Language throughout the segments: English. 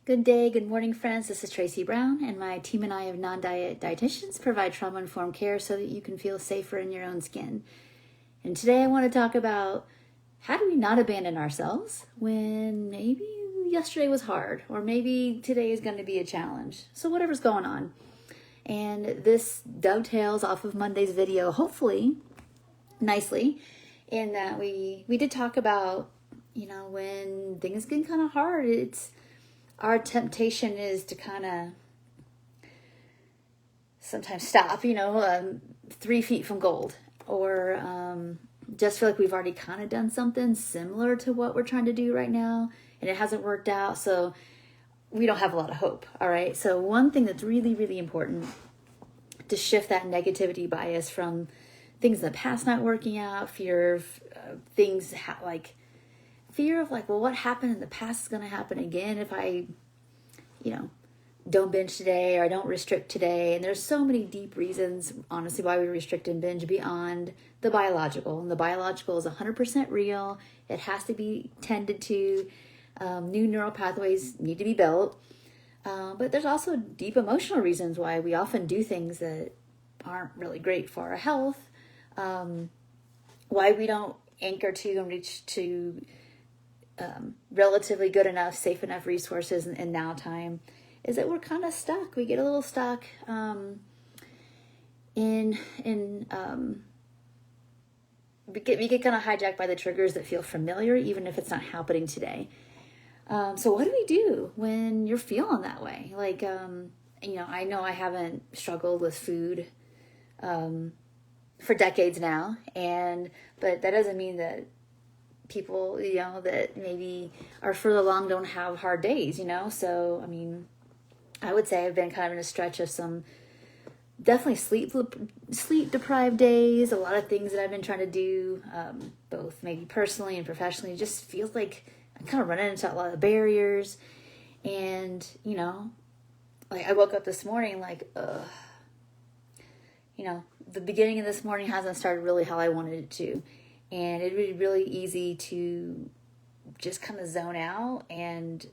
Good day, good morning, friends. This is Tracy Brown, and my team and I of non-diet dietitians provide trauma-informed care so that you can feel safer in your own skin. And today I want to talk about how do we not abandon ourselves when maybe yesterday was hard, or maybe today is going to be a challenge. So whatever's going on. And this dovetails off of Monday's video, hopefully, nicely, in that we did talk about, when things get kind of hard, our temptation is to kind of sometimes stop, 3 feet from gold, or just feel like we've already kind of done something similar to what we're trying to do right now, and it hasn't worked out, so we don't have a lot of hope, all right? So one thing that's really, really important to shift that negativity bias from things in the past not working out, fear of things well, what happened in the past is going to happen again if I, don't binge today, or I don't restrict today. And there's so many deep reasons, honestly, why we restrict and binge beyond the biological. And the biological is 100% real. It has to be tended to. New neural pathways need to be built. But there's also deep emotional reasons why we often do things that aren't really great for our health. Why we don't anchor to and reach to relatively good enough, safe enough resources in now time, is that we're kind of stuck. We get a little stuck we get kind of hijacked by the triggers that feel familiar, even if it's not happening today. So what do we do when you're feeling that way? I know I haven't struggled with food for decades now, but that doesn't mean that people, that maybe are further along don't have hard days, So, I would say I've been kind of in a stretch of some definitely sleep deprived days, a lot of things that I've been trying to do, both maybe personally and professionally. It just feels like I'm kind of running into a lot of barriers. And, I woke up this morning the beginning of this morning hasn't started really how I wanted it to. And it'd be really easy to just kind of zone out and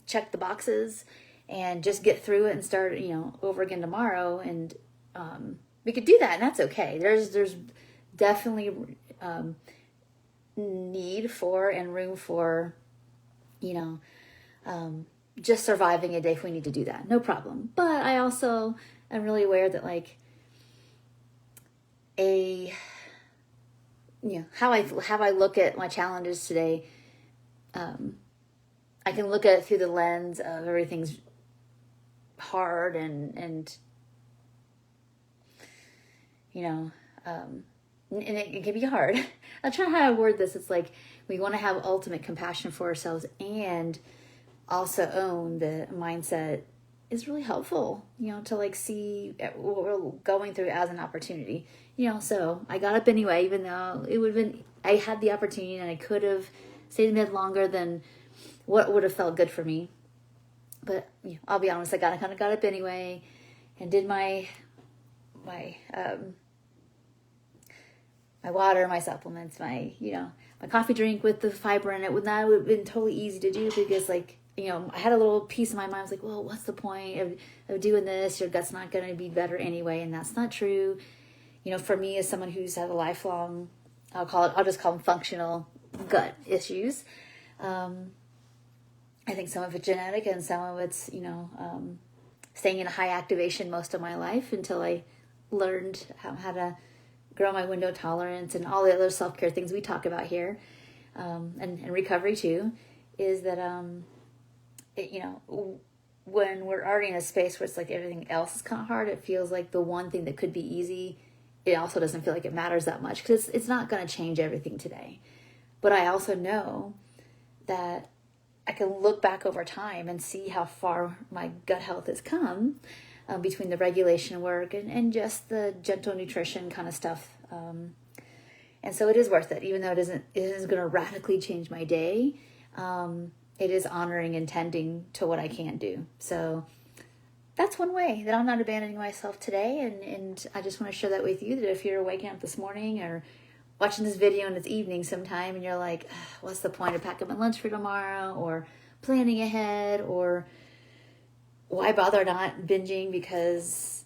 check the boxes and just get through it and start, over again tomorrow. And we could do that, and that's okay. There's definitely need for and room for, just surviving a day if we need to do that. No problem. But I also am really aware that how I look at my challenges today, I can look at it through the lens of everything's hard and it can be hard. I'm trying how to word this. It's like we want to have ultimate compassion for ourselves and also own the mindset is really helpful, to see what we're going through as an opportunity. So I got up anyway, even though I had the opportunity and I could have stayed in bed longer than what would have felt good for me. But I'll be honest, I kind of got up anyway and did my water, my supplements, my coffee drink with the fiber in it. That would have been totally easy to do because I had a little piece in my mind. I was like, well, what's the point of doing this? Your gut's not going to be better anyway. And that's not true. For me, as someone who's had a lifelong, I'll just call them functional gut issues. I think some of it's genetic and some of it's, staying in a high activation most of my life until I learned how to grow my window tolerance and all the other self-care things we talk about here, and recovery too, is that, when we're already in a space where it's like everything else is kind of hard, it feels like the one thing that could be easy, it also doesn't feel like it matters that much because it's not going to change everything today. But I also know that I can look back over time and see how far my gut health has come between the regulation work and just the gentle nutrition kind of stuff. And so it is worth it, even though it isn't going to radically change my day. It is honoring and tending to what I can do. So that's one way that I'm not abandoning myself today. And I just want to share that with you, that if you're waking up this morning or watching this video and it's evening sometime and you're like, what's the point of packing my lunch for tomorrow? Or planning ahead, or why bother not binging because,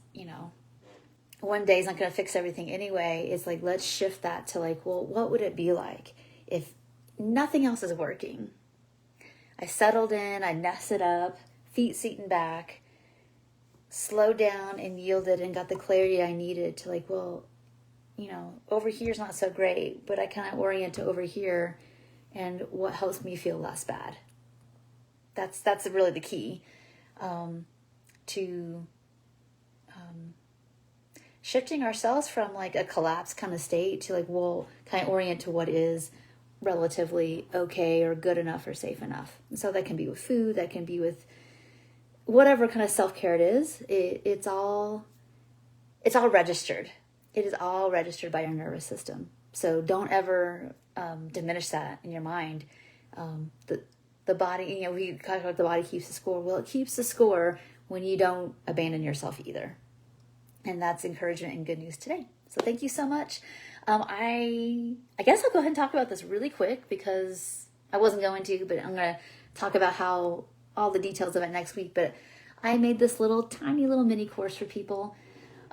one day is not going to fix everything anyway. It's like, let's shift that to like, well, what would it be like if nothing else is working? I settled in, I nested up, feet seated back, slowed down and yielded and got the clarity I needed to like, well, over here is not so great, but I kind of orient to over here and what helps me feel less bad. That's really the key to shifting ourselves from like a collapse kind of state to like, well, kind of orient to what is relatively okay or good enough or safe enough. And so that can be with food, that can be with whatever kind of self-care it is. It's all registered. It is all registered by your nervous system. So don't ever diminish that in your mind. The body, we talk about the body keeps the score. Well, it keeps the score when you don't abandon yourself either. And that's encouragement and good news today. So thank you so much. I guess I'll go ahead and talk about this really quick because I wasn't going to, but I'm going to talk about how all the details of it next week. But I made this tiny little mini course for people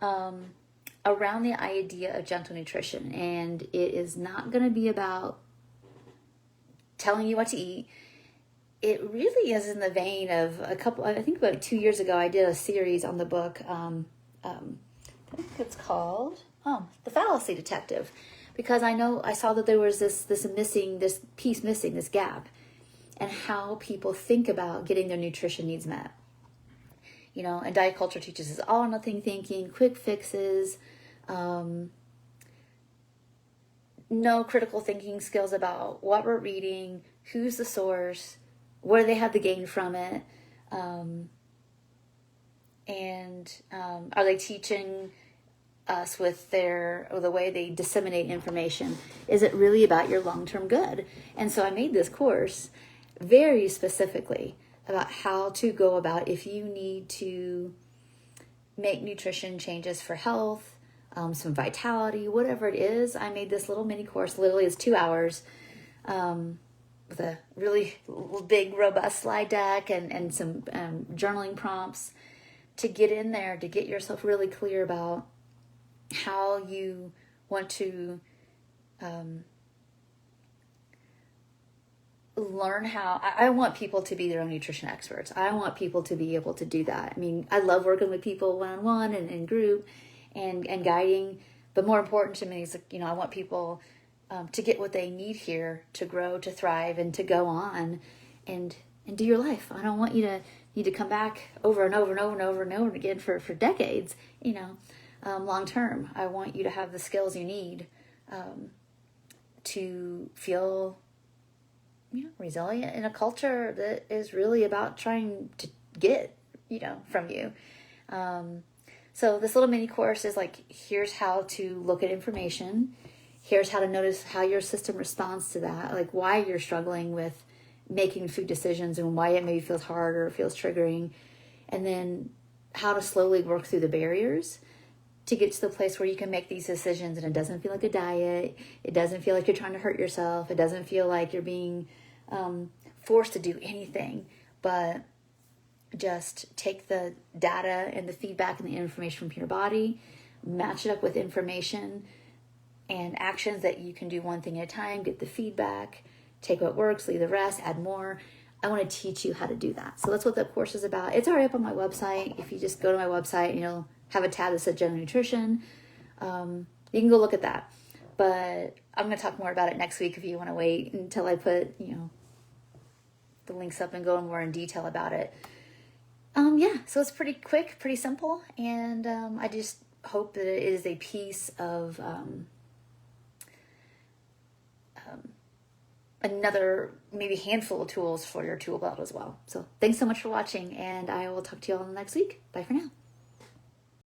around the idea of gentle nutrition. And it is not going to be about telling you what to eat. It really is in the vein of I think about 2 years ago, I did a series on the book. I think it's called The Fallacy Detective, because I saw that there was this piece missing, this gap, and how people think about getting their nutrition needs met. And diet culture teaches us all or nothing thinking, quick fixes, no critical thinking skills about what we're reading, who's the source, where they have the gain from it, and are they teaching us with the way they disseminate information? Is it really about your long-term good? And so I made this course very specifically about how to go about if you need to make nutrition changes for health, some vitality, whatever it is. I made this little mini course, literally it's 2 hours, with a really big, robust slide deck and some journaling prompts to get in there, to get yourself really clear about how you want to learn how. I want people to be their own nutrition experts. I want people to be able to do that. I mean, I love working with people one-on-one and in group and guiding, but more important to me is, I want people to get what they need here to grow, to thrive, and to go on and do your life. I don't want you to need to come back over and over and over and over and over again for decades, long term. I want you to have the skills you need to feel resilient in a culture that is really about trying to get, from you. So this little mini course is like, here's how to look at information. Here's how to notice how your system responds to that, like why you're struggling with making food decisions and why it maybe feels hard or feels triggering. And then how to slowly work through the barriers to get to the place where you can make these decisions and it doesn't feel like a diet. It doesn't feel like you're trying to hurt yourself. It doesn't feel like you're being forced to do anything, but just take the data and the feedback and the information from your body, match it up with information and actions that you can do one thing at a time, get the feedback, take what works, leave the rest, add more. I want to teach you how to do that. So that's what the course is about. It's already up on my website. If you just go to my website, you'll have a tab that says General Nutrition. You can go look at that. But I'm going to talk more about it next week if you want to wait until I put, the links up and go more in detail about it. So it's pretty quick, pretty simple. And I just hope that it is a piece of another maybe handful of tools for your tool belt as well. So thanks so much for watching, and I will talk to you all next week. Bye for now.